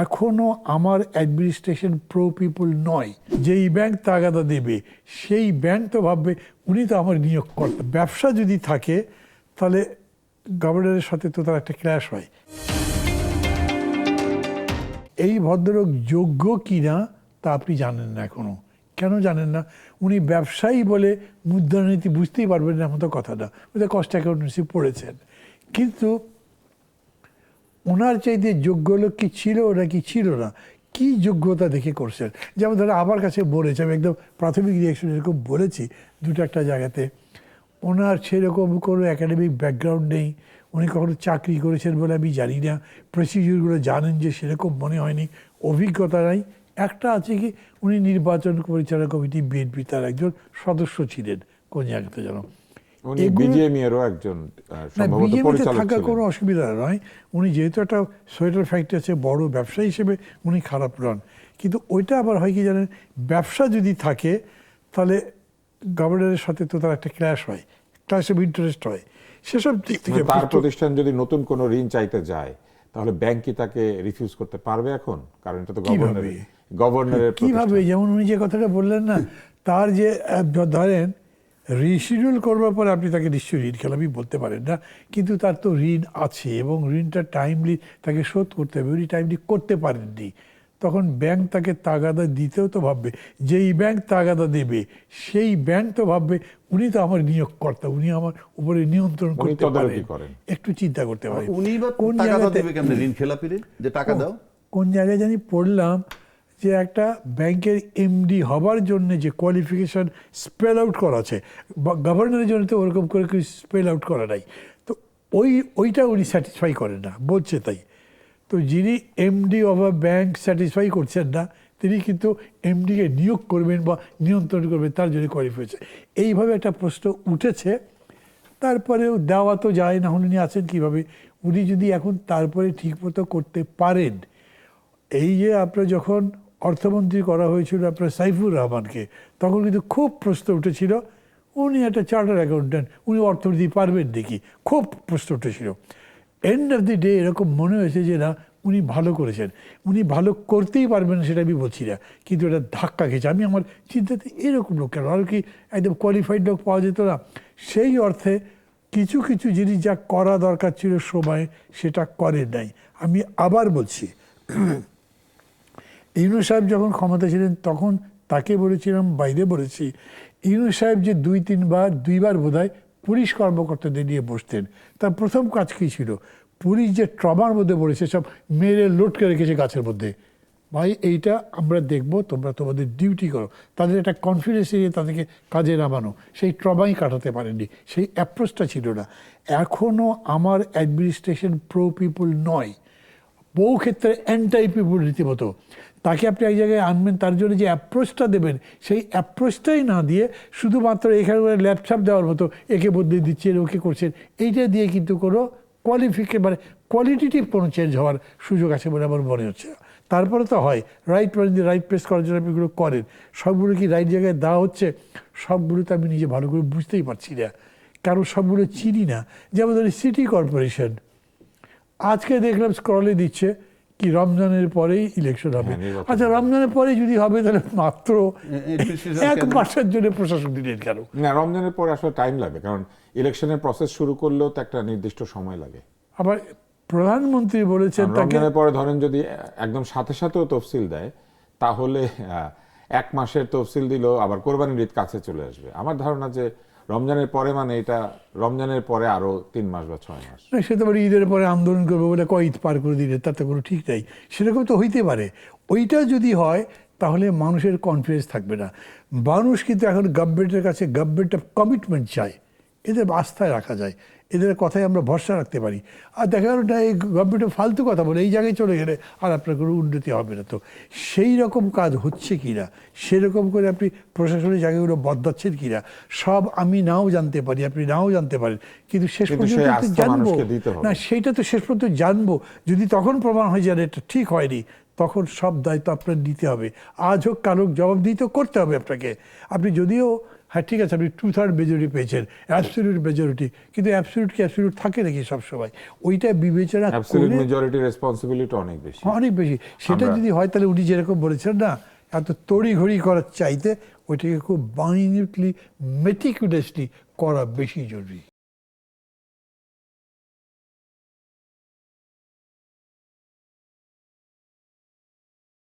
এখনো আমার administration pro people নয়। যেই ব্যাংক তাগাদা দেবে সেই ব্যাংক তো ভাববে উনি তো আমার নিয়োগকর্তা। ব্যবসা যদি থাকে তাহলে গভর্নরের সাথে তো তার একটা ক্ল্যাশ হয়। এই ভদ্রলোক যোগ্য কিনা তা আপনি জানেন না এখনো। কেন জানেন না? উনি ব্যবসায়ী বলে মুদ্রানীতি বুঝতেই পারবেন না এমন তো কথা না। ওদের কস্ট অ্যাকাউন্টেন্সি পড়েছেন, কিন্তু ওনার চাইতে যোগ্য লোক কি ছিল নাকি ছিল না, কি যোগ্যতা দেখে করছেন। যেমন ধরো আমার কাছে বলেছে, আমি একদম প্রাথমিক রিয়াকশন এরকম বলেছি দুটো একটা জায়গাতে, ওনার সেরকম কোনো একাডেমিক ব্যাকগ্রাউন্ড নেই, উনি কখনো চাকরি করেছেন বলে আমি জানি না, প্রসিডিউরগুলো জানেন যে সেরকম মনে হয়নি, অভিজ্ঞতা নাই। একটা আছে কি, উনি নির্বাচন পরিচালনা কমিটি বিএনপি তার একজন সদস্য ছিলেন কোন জায়গাতে যেন। বিজেপিতে থাকা কোনো অসুবিধা নয়, উনি যেহেতু একটা সোয়েটার ফ্যাক্টরি আছে, বড় ব্যবসায়ী হিসেবে উনি খারাপ নন। কিন্তু ওইটা আবার হয় কি জানেন, ব্যবসা যদি থাকে তাহলে গভর্নরের সাথে তো তার একটা ক্ল্যাশ হয়, ক্ল্যাশ অফ ইন্টারেস্ট হয়। সেসব দিক থেকে তার প্রতিষ্ঠান যদি নতুন কোনো ঋণ চাইতে যায় তাহলে ব্যাংক কি তাকে রিফিউজ করতে পারবে এখন? কারণ এটা তো গভর্নরের কিভাবে, যেমন উনি যে কথাটা বললেন না, তার যে ধরেন রিশিডিউল করবার পরে আপনি তাকে নিশ্চয়ই ঋণ খেলাপি বলতে পারেন না, কিন্তু তার তো ঋণ আছে এবং ঋণটা টাইমলি তাকে শোধ করতে হবে, উনি টাইমলি করতে পারেননি, তখন ব্যাংক তাকে তাগাদা দিতেও তো ভাববে, যেই ব্যাংক তাগাদা দেবে সেই ব্যাংক তো ভাববে উনি তো আমার নিয়োগকর্তা, উনি আমার উপরে নিয়ন্ত্রণ করতে পারেন। একটু চিন্তা করতে পারেন কোন জায়গায় জানি পড়লাম যে একটা ব্যাংকের এমডি হবার জন্য যে কোয়ালিফিকেশন স্পেল আউট করা আছে, গভর্নরের জন্য তো ওরকম করে স্পেল আউট করা নাই, তো ওইটা উনি স্যাটিসফাই করেন না বলছে। তাই তো যিনি MD of a bank satisfy করছেন না, তিনি কিন্তু এমডিকে নিয়োগ করবেন বা নিয়ন্ত্রণ করবেন তার জন্য কোয়ালিফাই হয়েছে। এইভাবে একটা প্রশ্ন উঠেছে। তারপরেও দেওয়া তো যায় না, উনি আছেন কীভাবে? উনি যদি এখন তারপরে ঠিকমতো করতে পারেন, এই যে আপনার যখন অর্থমন্ত্রী করা হয়েছিল আপনার সাইফুর রহমানকে, তখন কিন্তু খুব প্রশ্ন উঠেছিল উনি একটা চার্টার অ্যাকাউন্ট্যান্ট, উনি অর্থনীতি পারবেন নাকি, খুব প্রশ্ন উঠেছিল। এন্ড অফ দি ডে এরকম মনে হয়েছে যে না, উনি ভালো করেছেন। উনি ভালো করতেই পারবেন সেটা আমি বলছি না, কিন্তু এটা ধাক্কা খেয়েছে। আমি আমার চিন্তাতে এরকম লোক কেন, আর কি একদম কোয়ালিফাইড লোক পাওয়া যেত না? সেই অর্থে কিছু কিছু জিনিস যা করা দরকার ছিল সময়, সেটা করেন নাই। আমি আবার বলছি, ইউনূস সাহেব যখন ক্ষমতা ছিলেন তখন তাকে বলেছিলাম, বাইরে বলেছি, ইউনূস সাহেব যে দুইবার বোধহয় পুলিশ কর্মকর্তাদের নিয়ে বসতেন, তার প্রথম কাজ কী ছিল? পুলিশ যে ট্রমার মধ্যে পড়েছে, সব মেরে লটকে রেখেছে গাছের মধ্যে, ভাই এইটা আমরা দেখবো, তোমরা তোমাদের ডিউটি করো। তাদের একটা কনফিডেন্স নিয়ে তাদেরকে কাজে নামানো, সেই ট্রমাই কাটাতে পারেননি, সেই অ্যাপ্রোচটা ছিল না। এখনও আমার অ্যাডমিনিস্ট্রেশন প্রো পিপল নয়, বহু ক্ষেত্রে অ্যান্টাই পিপল রীতিমতো। তাকে আপনি এক জায়গায় আনবেন, তার জন্য যে অ্যাপ্রোচটা দেবেন সেই অ্যাপ্রোচটাই না দিয়ে শুধুমাত্র এখানে ল্যাপটপ দেওয়ার মতো একে বদলে দিচ্ছেন, ওকে করছেন, এইটা দিয়ে কিন্তু কোনো মানে কোয়ালিটিটিভ কোনো চেঞ্জ হওয়ার সুযোগ আছে বলে আমার মনে হচ্ছে। তারপরে তো হয় রাইট রাইট প্রেস করার জন্য আপনি এগুলো করেন, সবগুলো কি রাইট জায়গায় দেওয়া হচ্ছে? সবগুলো তো আমি নিজে ভালো করে বুঝতেই পারছি না, কারণ সবগুলো চিনি না। যেমন ধরি সিটি কর্পোরেশন, আজকে দেখলাম স্ক্রলে দিচ্ছে কি রমজানের পরেই ইলেকশন হবে। আচ্ছা, রমজানের পরে যদি হবে তাহলে মাত্র 1 মাসের জন্য প্রশাসক দিলেন কেন? না, রমজানের পরে আসলে টাইম লাগে, কারণ ইলেকশনের প্রসেস শুরু করলেও তো একটা নির্দিষ্ট সময় লাগে। আবার প্রধানমন্ত্রী বলেছেন রমজানের পরে ধরেন যদি একদম সাথে সাথেও তফসিল দেয় তাহলে 1 মাসের তফসিল দিলেও আবার কোরবানির ঈদ কাছে চলে আসবে। আমার ধারণা যে রমজানের পরে মানে এটা রমজানের পরে আরো 3 মাস বা 6 মাস। সে তো আবার ঈদের পরে আন্দোলন করবে বলে কয় ঈদ পার করে দিলে, তাতে কোনো ঠিক নেই। সেরকম তো হইতে পারে। ওইটা যদি হয় তাহলে মানুষের কনফিডেন্স থাকবে না। মানুষ কিন্তু এখন গভর্নমেন্টের কাছে গভর্নমেন্টের কমিটমেন্ট চায়, এদের আস্থায় রাখা যায়, এদের কথায় আমরা ভরসা রাখতে পারি। আর দেখা গেল না, এই গভর্নমেন্টের ফালতু কথা বলে এই জায়গায় চলে গেলে আর আপনার কোনো উন্নতি হবে না। তো সেই রকম কাজ হচ্ছে কি না, সেরকম করে আপনি প্রশাসনের জায়গাগুলো বদলাচ্ছেন কি না, সব আমি নাও জানতে পারি, আপনি নাও জানতে পারেন, কিন্তু শেষ পর্যন্ত জানবো না, সেইটা তো শেষ পর্যন্ত জানবো। যদি তখন প্রমাণ হয় যে এটা ঠিক হয়নি, তখন সব দায়িত্ব আপনার নিতে হবে। আজ হোক কাল হোক জবাবদিহি তো করতে হবে আপনাকে। আপনি যদিও হ্যাঁ ঠিক আছে আপনি 2/3 মেজরিটি পেয়েছেন, অ্যাবসলিউট মেজরিটি, কিন্তু অ্যাবসলিউট কি অ্যাবসলিউট থাকে নাকি সবসময়? ওইটা বিবেচনা অ্যাবসলিউট করে মেজরিটি রেসপন্সিবিলিটি অনেক বেশি। অনেক বেশি। সেটা যদি হয় তাহলে উনি যেরকম বলেছেন না, এত তড়িঘড়ি করার চাইতে ওইটাকে খুব মাইনিউটলি মেটিকুলাসলি করা বেশি জরুরি।